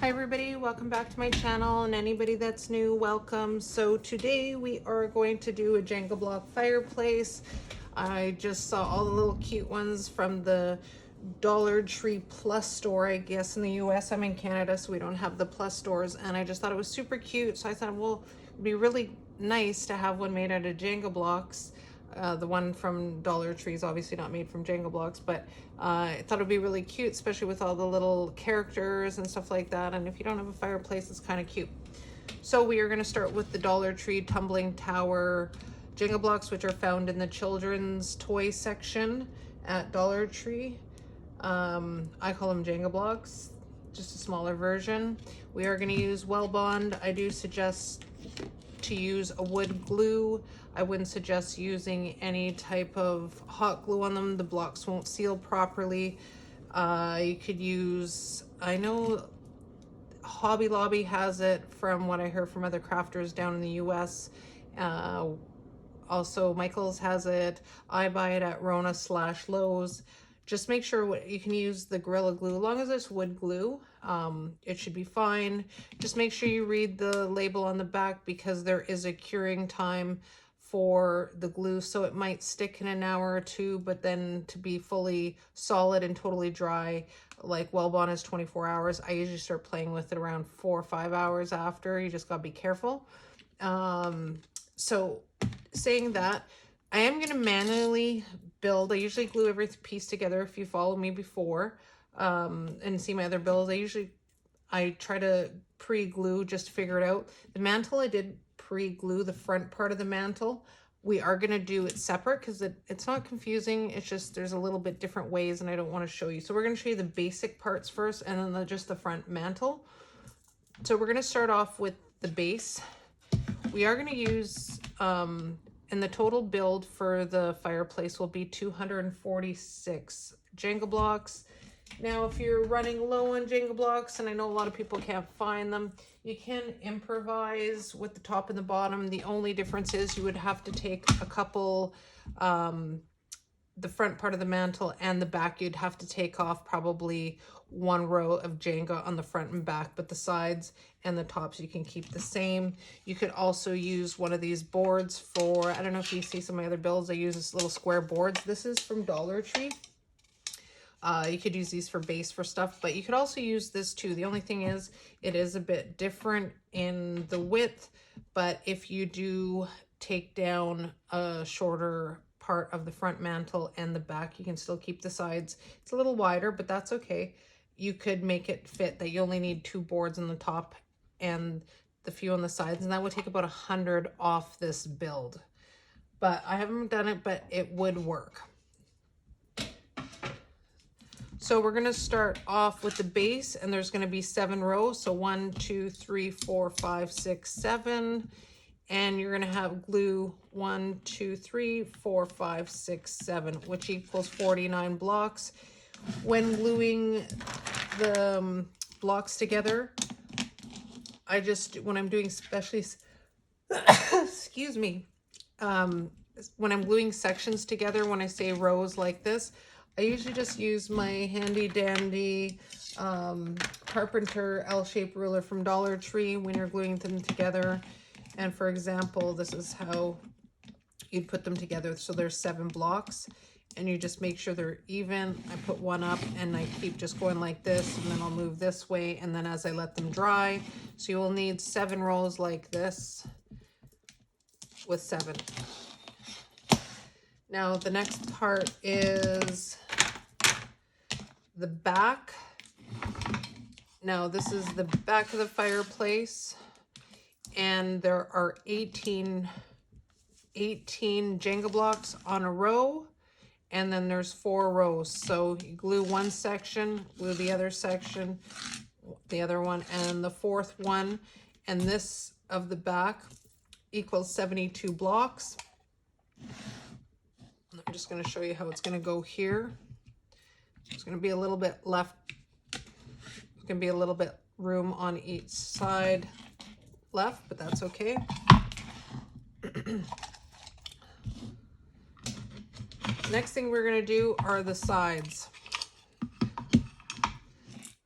Hi everybody, welcome back to my channel, and anybody that's new, welcome. So today we are going to do a Jenga block fireplace. I just saw all the little cute ones from the Dollar Tree Plus store, I guess in the US. I'm in Canada, so we don't have the Plus stores, and I just thought it was super cute. So I thought, well, it'd be really nice to have one made out of Jenga blocks. The one from Dollar Tree is obviously not made from Jenga blocks, but I thought it'd be really cute, especially with all the little characters and stuff like that. And if you don't have a fireplace, it's kind of cute. So we are going to start with the Dollar Tree Tumbling Tower Jenga blocks, which are found in the children's toy section at Dollar Tree. I call them Jenga blocks, just a smaller version. We are going to use Well Bond. I do suggest to use a wood glue. I wouldn't suggest using any type of hot glue on them. The blocks won't seal properly. You could use, I know Hobby Lobby has it from what I heard from other crafters down in the US. Also Michael's has it. I buy it at Rona/Lowe's. Just make sure you can use the Gorilla Glue. As long as it's wood glue, it should be fine. Just make sure you read the label on the back, because there is a curing time for the glue. So it might stick in an hour or two, but then to be fully solid and totally dry, like Well Bond is 24 hours. I usually start playing with it around 4 or 5 hours after. You just gotta be careful. So saying that, I am going to manually build. I usually glue every piece together. If you follow me before and see my other builds, I try to pre-glue just to figure it out. The mantle, I did pre-glue the front part of the mantle. We are going to do it separate because it's not confusing. It's just there's a little bit different ways, and I don't want to show you. So we're going to show you the basic parts first, and then just the front mantle. So we're going to start off with the base. We are going to use... and the total build for the fireplace will be 246 Jenga blocks. Now, if you're running low on Jenga blocks, and I know a lot of people can't find them, you can improvise with the top and the bottom. The only difference is you would have to take a couple, the front part of the mantle and the back, you'd have to take off probably one row of Jenga on the front and back, but the sides and the tops you can keep the same. You could also use one of these boards for, I don't know if you see some of my other builds, I use this little square boards. This is from Dollar Tree. You could use these for base for stuff, but you could also use this too. The only thing is it is a bit different in the width, but if you do take down a shorter part of the front mantle and the back, you can still keep the sides. It's a little wider, but that's okay. You could make it fit that you only need 2 boards on the top and the few on the sides, and that would take about 100 off this build. But I haven't done it, but it would work. So we're going to start off with the base, and there's going to be 7 rows. So 1, 2, 3, 4, 5, 6, 7. And you're going to have glue 1, 2, 3, 4, 5, 6, 7, which equals 49 blocks. When gluing the blocks together, when I'm doing especially, excuse me, when I'm gluing sections together, when I say rows like this, I usually just use my handy dandy carpenter L-shaped ruler from Dollar Tree when you're gluing them together. And for example, this is how you'd put them together. So there's 7 blocks, and you just make sure they're even. I put one up and I keep just going like this, and then I'll move this way, and then as I let them dry. So you will need 7 rows like this with 7. Now the next part is the back. Now this is the back of the fireplace, and there are 18 Jenga blocks on a row, and then there's 4 rows. So you glue one section, glue the other section, the other one, and the 4th one, and this of the back equals 72 blocks. I'm just going to show you how it's going to go here. There's going to be a little bit left. There's going to be a little bit room on each side left, but that's okay. Next thing we're going to do are the sides.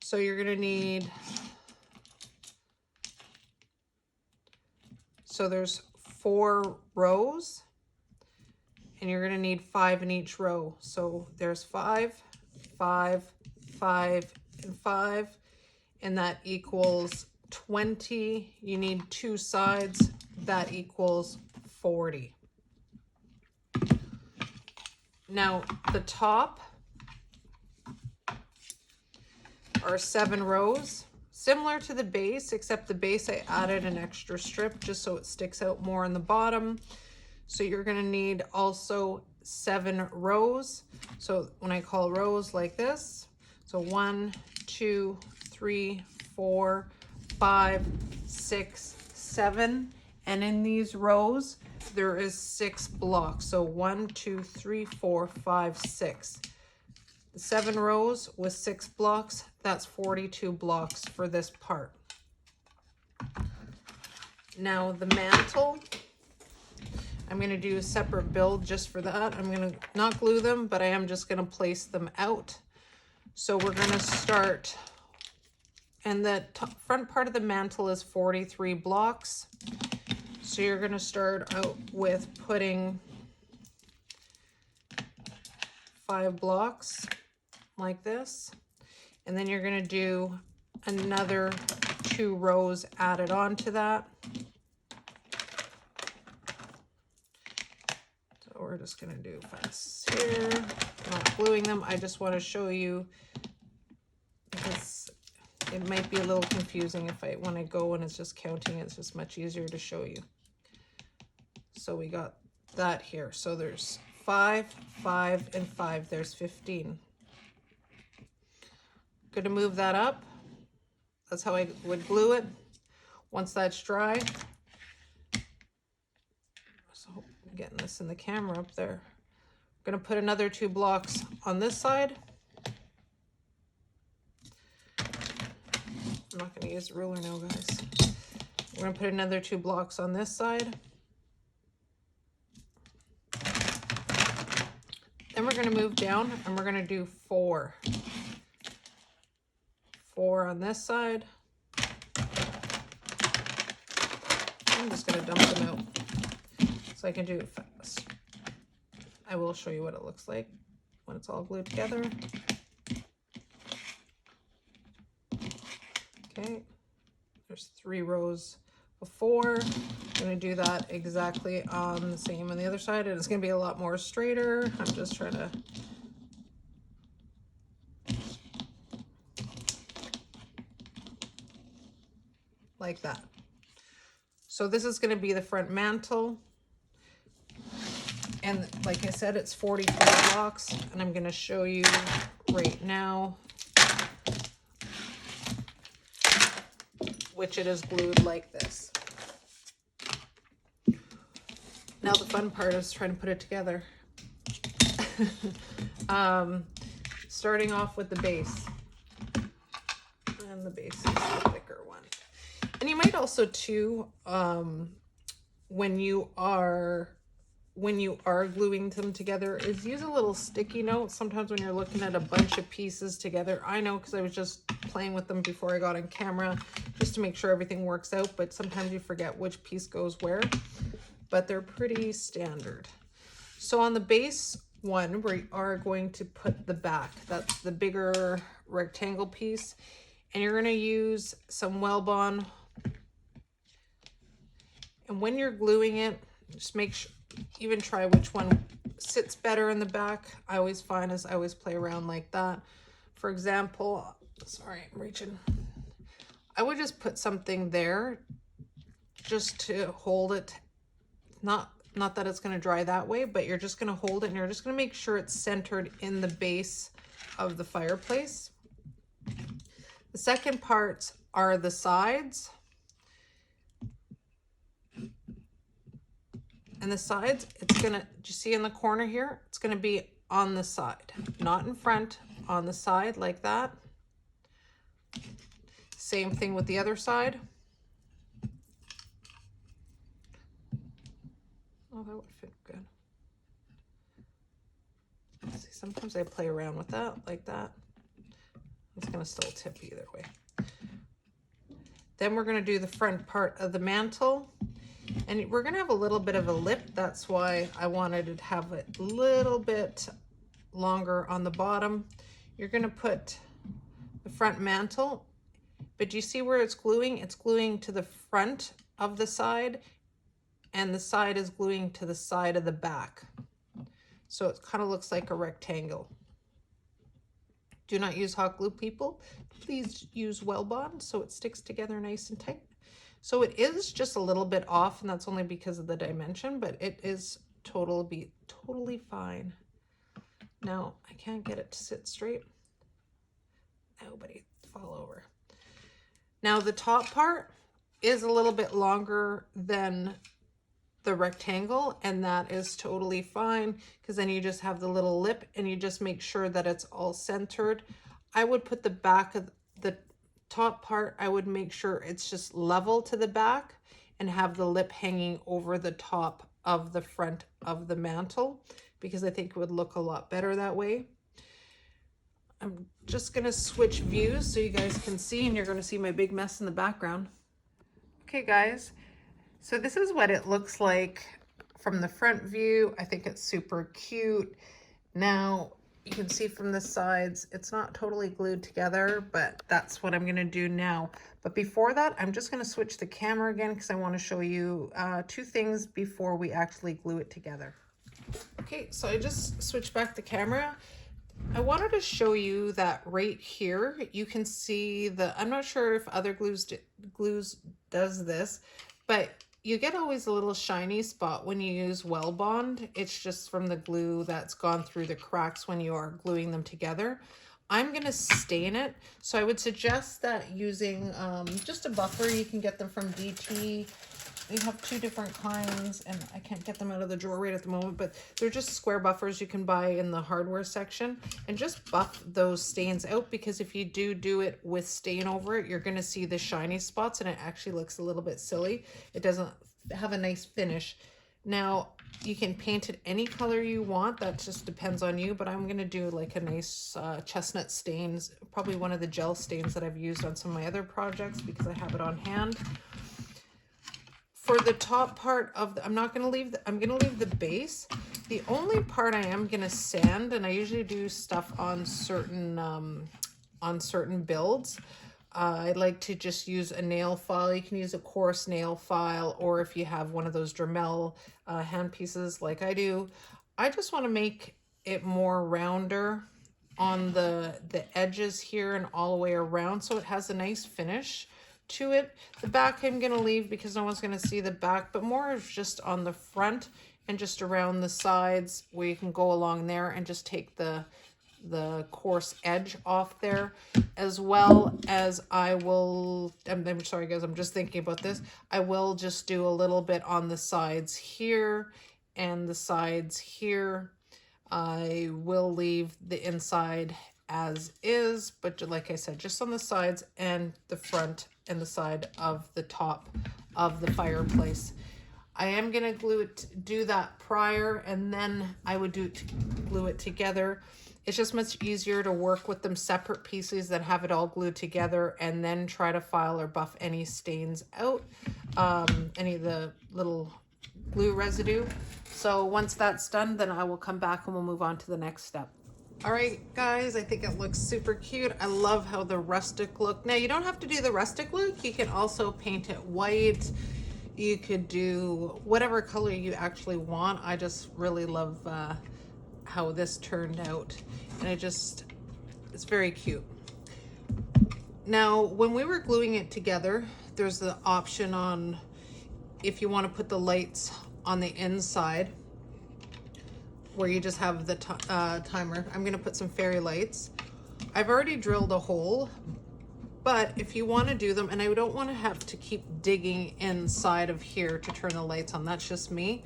So you're going to need So there's 4 rows, and you're going to need 5 in each row. So there's 5, 5, 5, and 5, and that equals 20. You need 2 sides, that equals 40. Now the top are 7 rows, similar to the base, except the base I added an extra strip just so it sticks out more on the bottom. So you're going to need also 7 rows. So when I call rows like this, so 1, 2, 3, 4, 5, 6, 7, and in these rows there is 6 blocks. So 1, 2, 3, 4, 5, 6. 7 rows with 6 blocks, that's 42 blocks for this part. Now the mantle, I'm going to do a separate build just for that. I'm going to not glue them, but I am just going to place them out. So we're going to start, and the front part of the mantle is 43 blocks. So you're going to start out with putting 5 blocks like this, and then you're going to do another 2 rows added on to that. So we're just going to do fast here, not gluing them. I just want to show you, because it might be a little confusing if when I go and it's just counting, it's just much easier to show you. So we got that here. So there's 5, 5, and 5. There's 15. Going to move that up. That's how I would glue it. Once that's dry, so I'm getting this in the camera up there. I'm going to put another 2 blocks on this side. I'm not going to use a ruler now, guys. We're going to put another 2 blocks on this side. Then we're going to move down and we're going to do 4. 4 on this side. I'm just going to dump them out so I can do it fast. I will show you what it looks like when it's all glued together. Okay, there's 3 rows of 4. I'm going to do that exactly on the same on the other side, and it's going to be a lot more straighter. I'm just trying to like that. So this is going to be the front mantle, and like I said, it's 44 blocks, and I'm going to show you right now which it is glued like this. Now the fun part is trying to put it together. Starting off with the base, and the base is the thicker one. And you might also too, when you are gluing them together, is use a little sticky note. Sometimes when you're looking at a bunch of pieces together, I know because I was just playing with them before I got on camera, just to make sure everything works out, but sometimes you forget which piece goes where, but they're pretty standard. So on the base one, we are going to put the back. That's the bigger rectangle piece, and you're going to use some Wellbond. And when you're gluing it, just make sure, even try which one sits better in the back. I always find is I always play around like that. For example, sorry, I'm reaching. I would just put something there just to hold it. Not that it's going to dry that way, but you're just going to hold it and you're just going to make sure it's centered in the base of the fireplace. The second parts are the sides. And the sides, it's gonna, do you see in the corner here? It's gonna be on the side, not in front, on the side like that. Same thing with the other side. Oh, that would fit good. See, sometimes I play around with that, like that. It's gonna still tip either way. Then we're gonna do the front part of the mantle. And we're gonna have a little bit of a lip. That's why I wanted to have it a little bit longer on the bottom. You're gonna put the front mantle, but do you see where it's gluing? It's gluing to the front of the side, and the side is gluing to the side of the back. So it kind of looks like a rectangle. Do not use hot glue, people. Please use Well Bond so it sticks together nice and tight. So it is just a little bit off, and that's only because of the dimension, but it is totally fine. Now, I can't get it to sit straight. Nobody fall over. Now, the top part is a little bit longer than the rectangle, and that is totally fine, because then you just have the little lip and you just make sure that it's all centered. I would put the back of the top part, I would make sure it's just level to the back and have the lip hanging over the top of the front of the mantle, because I think it would look a lot better that way. I'm just gonna switch views so you guys can see, and you're gonna see my big mess in the background. Okay guys, so this is what it looks like from the front view. I think it's super cute. Now you can see from the sides, it's not totally glued together, but that's what I'm gonna do now. But before that, I'm just gonna switch the camera again because I wanna show you two things before we actually glue it together. Okay, so I just switched back the camera. I wanted to show you that right here, you can see I'm not sure if other glues does this, but you get always a little shiny spot when you use Well Bond. It's just from the glue that's gone through the cracks when you are gluing them together. I'm gonna stain it, so I would suggest that using just a buffer. You can get them from DT. We have two different kinds, and I can't get them out of the drawer right at the moment, but they're just square buffers you can buy in the hardware section, and just buff those stains out, because if you do it with stain over it, you're gonna see the shiny spots and it actually looks a little bit silly. It doesn't have a nice finish. Now, you can paint it any color you want, that just depends on you, but I'm gonna do like a nice chestnut stains, probably one of the gel stains that I've used on some of my other projects because I have it on hand. For the top part of the, I'm gonna leave the base. The only part I am gonna sand, and I usually do stuff on certain builds. I like to just use a nail file. You can use a coarse nail file, or if you have one of those Dremel hand pieces like I do. I just want to make it more rounder on the edges here and all the way around, so it has a nice finish to it. The back I'm going to leave because no one's going to see the back, but more is just on the front and just around the sides where you can go along there and just take the coarse edge off there, as well as I'm sorry guys, I'm just thinking about this. I will just do a little bit on the sides here and the sides here. I will leave the inside as is, but like I said, just on the sides and the front and the side of the top of the fireplace. I am gonna do that prior, and then I would glue it together. It's just much easier to work with them separate pieces than have it all glued together and then try to file or buff any stains out, any of the little glue residue. So once that's done, then I will come back and we'll move on to the next step. All right, guys, I think it looks super cute. I love how the rustic look. Now, you don't have to do the rustic look. You can also paint it white. You could do whatever color you actually want. I just really love how this turned out, and it's very cute. Now, when we were gluing it together, there's the option on if you want to put the lights on the inside, where you just have the timer. I'm gonna put some fairy lights. I've already drilled a hole, but if you want to do them, and I don't want to have to keep digging inside of here to turn the lights on, that's just me.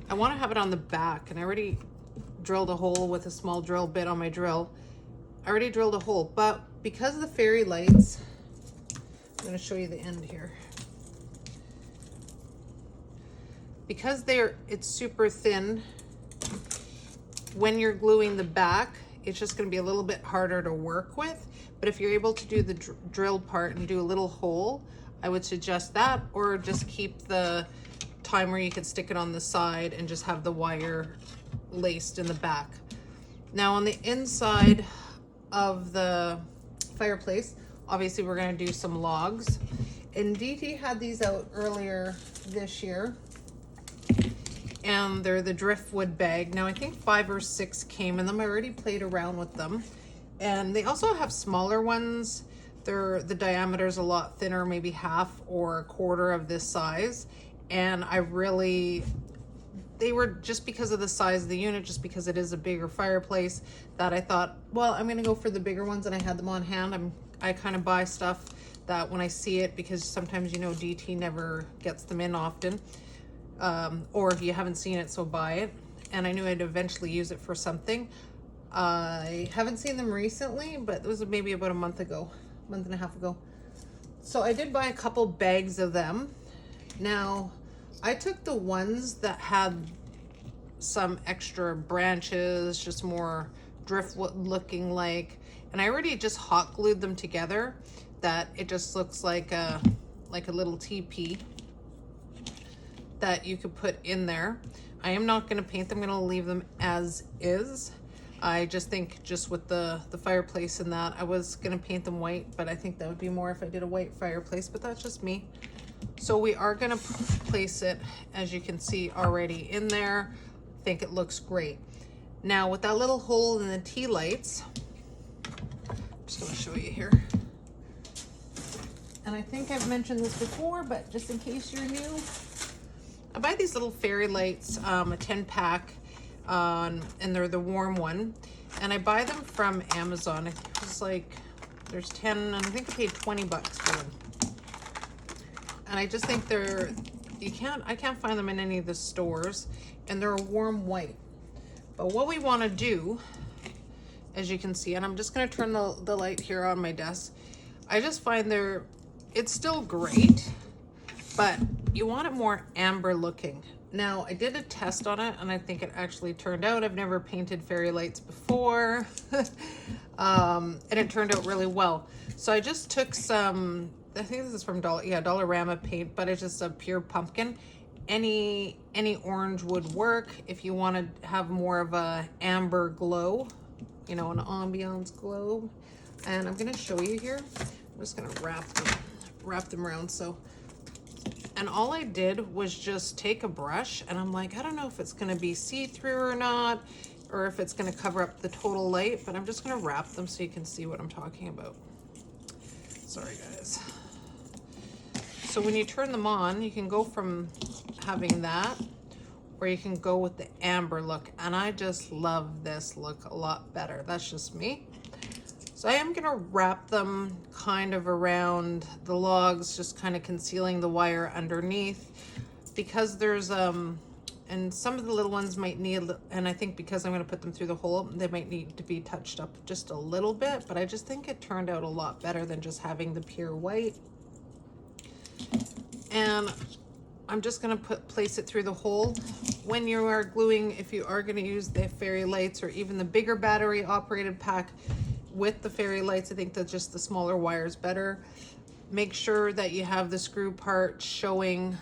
I want to have it on the back, and I already drilled a hole with a small drill bit on my drill. I already drilled a hole, but because of the fairy lights, I'm going to show you the end here. Because it's super thin, when you're gluing the back, it's just going to be a little bit harder to work with. But if you're able to do the drilled part and do a little hole, I would suggest that, or just keep the time where you could stick it on the side and just have the wire laced in the back. Now on the inside of the fireplace, obviously we're going to do some logs, and DT had these out earlier this year, and they're the driftwood bag. Now I think 5 or 6 came in them. I already played around with them, and they also have smaller ones. The diameter is a lot thinner, maybe half or a quarter of this size, and they were, just because of the size of the unit, just because it is a bigger fireplace, that I thought, well, I'm gonna go for the bigger ones, and I had them on hand. I kind of buy stuff that when I see it, because sometimes, you know, DT never gets them in often, or if you haven't seen it, so buy it. And I knew I'd eventually use it for something. I haven't seen them recently, but it was maybe about a month and a half ago. So I did buy a couple bags of them. Now, I took the ones that had some extra branches, just more driftwood looking like, and I already just hot glued them together, that it just looks like a little teepee that you could put in there. I am not going to paint them. I'm going to leave them as is. I just think, just with the fireplace and that, I was going to paint them white, but I think that would be more if I did a white fireplace, but that's just me. So we are going to place it, as you can see, already in there. I think it looks great. Now with that little hole in the tea lights, I'm just going to show you here. And I think I've mentioned this before, but just in case you're new, I buy these little fairy lights, a 10-pack, and they're the warm one. And I buy them from Amazon. It's like, there's 10, and I think I paid 20 bucks for them. And I just think I can't find them in any of the stores, and they're a warm white. But what we want to do, as you can see, and I'm just going to turn the light here on my desk, I just find it's still great, but you want it more amber looking. Now I did a test on it, and I think it actually turned out. I've never painted fairy lights before, and it turned out really well. So I just took some, I think this is from Dollarama paint, but it's just a pure pumpkin. Any orange would work if you want to have more of a amber glow, you know, an ambiance glow. And I'm going to show you here. I'm just going to wrap them around. So, and all I did was just take a brush, and I'm like, I don't know if it's going to be see-through or not, or if it's going to cover up the total light, but I'm just going to wrap them so you can see what I'm talking about. Sorry guys. So when you turn them on, you can go from having that, or you can go with the amber look, and I just love this look a lot better. That's just me. So I am going to wrap them kind of around the logs, just kind of concealing the wire underneath, because there's and some of the little ones might need, and I think because I'm going to put them through the hole, they might need to be touched up just a little bit, but I just think it turned out a lot better than just having the pure white. And I'm just going to place it through the hole. When you are gluing, if you are going to use the fairy lights or even the bigger battery operated pack with the fairy lights, I think that just the smaller wire is better. Make sure that you have the screw part showing,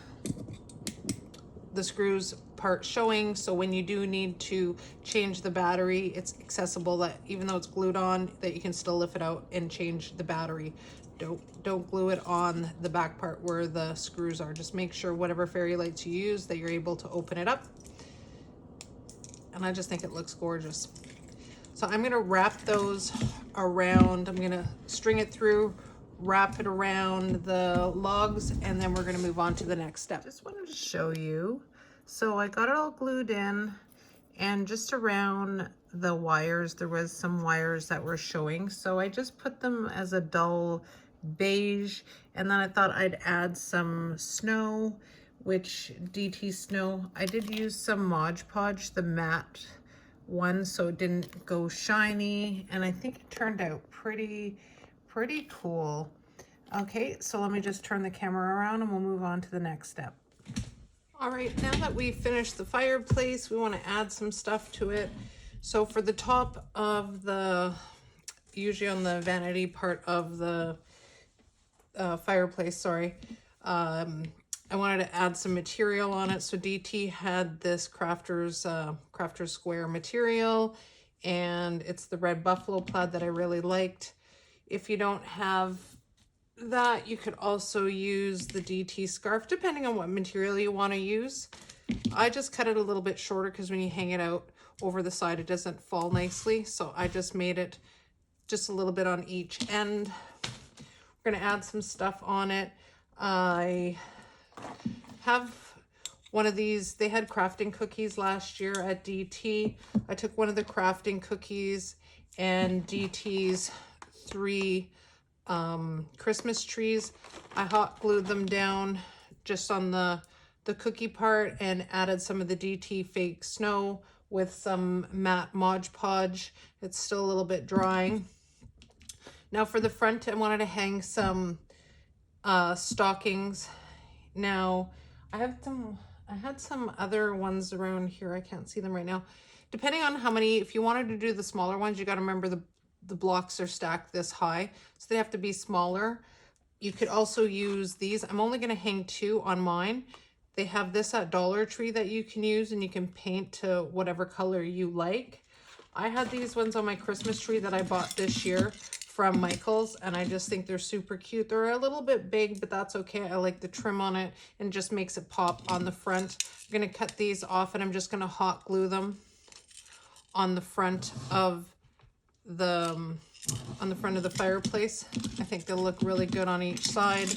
the screws part showing, so when you do need to change the battery, it's accessible, that even though it's glued on, that you can still lift it out and change the battery. Don't glue it on the back part where the screws are. Just make sure whatever fairy lights you use, that you're able to open it up. And I just think it looks gorgeous. So I'm gonna wrap those around. I'm gonna string it through, wrap it around the logs, and then we're gonna move on to the next step. Just wanted to show you. So I got it all glued in, and just around the wires, there was some wires that were showing. So I just put them as a dull beige, and then I thought I'd add some snow, which DT snow. I did use some Mod Podge, the matte one, so it didn't go shiny, and I think it turned out pretty cool. Okay, so let me just turn the camera around and we'll move on to the next step. All right, now that we've finished the fireplace, we want to add some stuff to it. So for the top of the, usually on the vanity part of the fireplace, sorry, I wanted to add some material on it. So DT had this crafter's square material, and it's the red buffalo plaid that I really liked. If you don't have that, you could also use the DT scarf, depending on what material you want to use. I just cut it a little bit shorter because when you hang it out over the side, it doesn't fall nicely. So I just made it just a little bit on each end. We're going to add some stuff on it. I have one of these. They had crafting cookies last year at DT. I took one of the crafting cookies and DT's 3 Christmas trees. I hot glued them down just on the cookie part and added some of the DT fake snow with some matte Mod Podge. It's still a little bit drying. Now for the front, I wanted to hang some stockings. Now I had some other ones around here. I can't see them right now. Depending on how many, if you wanted to do the smaller ones, you got to remember the blocks are stacked this high, so they have to be smaller. You could also use these. I'm only going to hang 2 on mine. They have this at Dollar Tree that you can use, and you can paint to whatever color you like. I had these ones on my Christmas tree that I bought this year from Michael's, and I just think they're super cute. They're a little bit big, but that's okay. I like the trim on it, and just makes it pop on the front. I'm going to cut these off, and I'm just going to hot glue them on the front of the fireplace. I think they'll look really good on each side.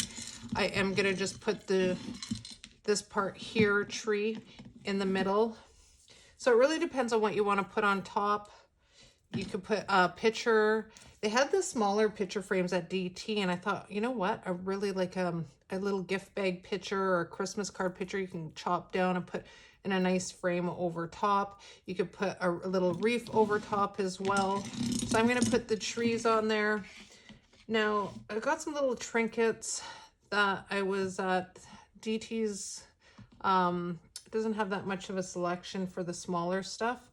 I am going to just put this part here, tree, in the middle. So it really depends on what you want to put on top. You could put a picture. They had the smaller picture frames at DT, and I thought, you know what? I really like a little gift bag picture or a Christmas card picture you can chop down and put in a nice frame over top. You could put a little wreath over top as well. So I'm going to put the trees on there. Now, I got some little trinkets that I was at DT's. It doesn't have that much of a selection for the smaller stuff.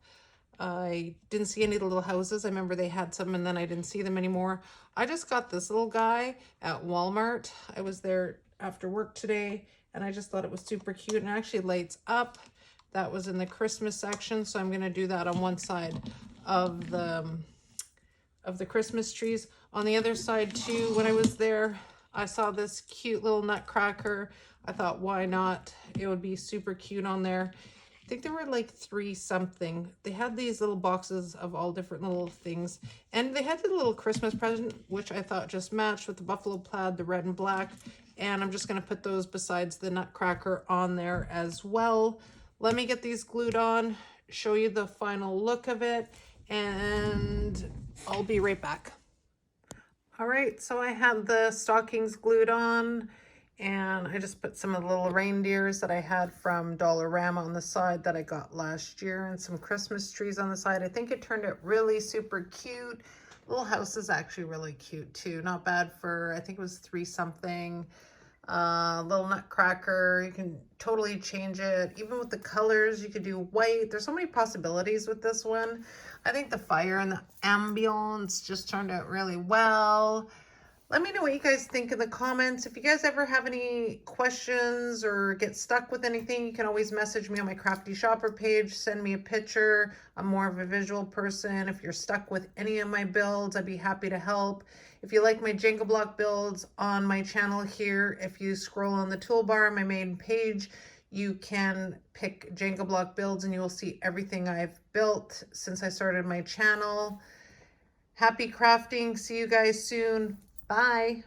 I didn't see any little houses. I remember they had some and then I didn't see them anymore. I just got this little guy at Walmart. I was there after work today and I just thought it was super cute and it actually lights up. That was in the Christmas section, so I'm going to do that on one side of the Christmas trees. On the other side too, when I was there, I saw this cute little nutcracker. I thought, why not? It would be super cute on there. I think there were like 3 something. They had these little boxes of all different little things. And they had the little Christmas present, which I thought just matched with the buffalo plaid, the red and black. And I'm just going to put those besides the nutcracker on there as well. Let me get these glued on, show you the final look of it, and I'll be right back. All right, so I have the stockings glued on. And I just put some of the little reindeers that I had from Dollarama on the side that I got last year and some Christmas trees on the side. I think it turned out really super cute. Little house is actually really cute too. Not bad for, I think it was 3 something. Little nutcracker. You can totally change it. Even with the colors, you could do white. There's so many possibilities with this one. I think the fire and the ambience just turned out really well. Let me know what you guys think in the comments. If you guys ever have any questions or get stuck with anything, you can always message me on my Crafty Shopper page. Send me a picture. I'm more of a visual person. If you're stuck with any of my builds, I'd be happy to help. If you like my Jenga block builds on my channel here, if you scroll on the toolbar on my main page, you can pick Jenga block builds and you will see everything I've built since I started my channel. Happy crafting. See you guys soon. Bye.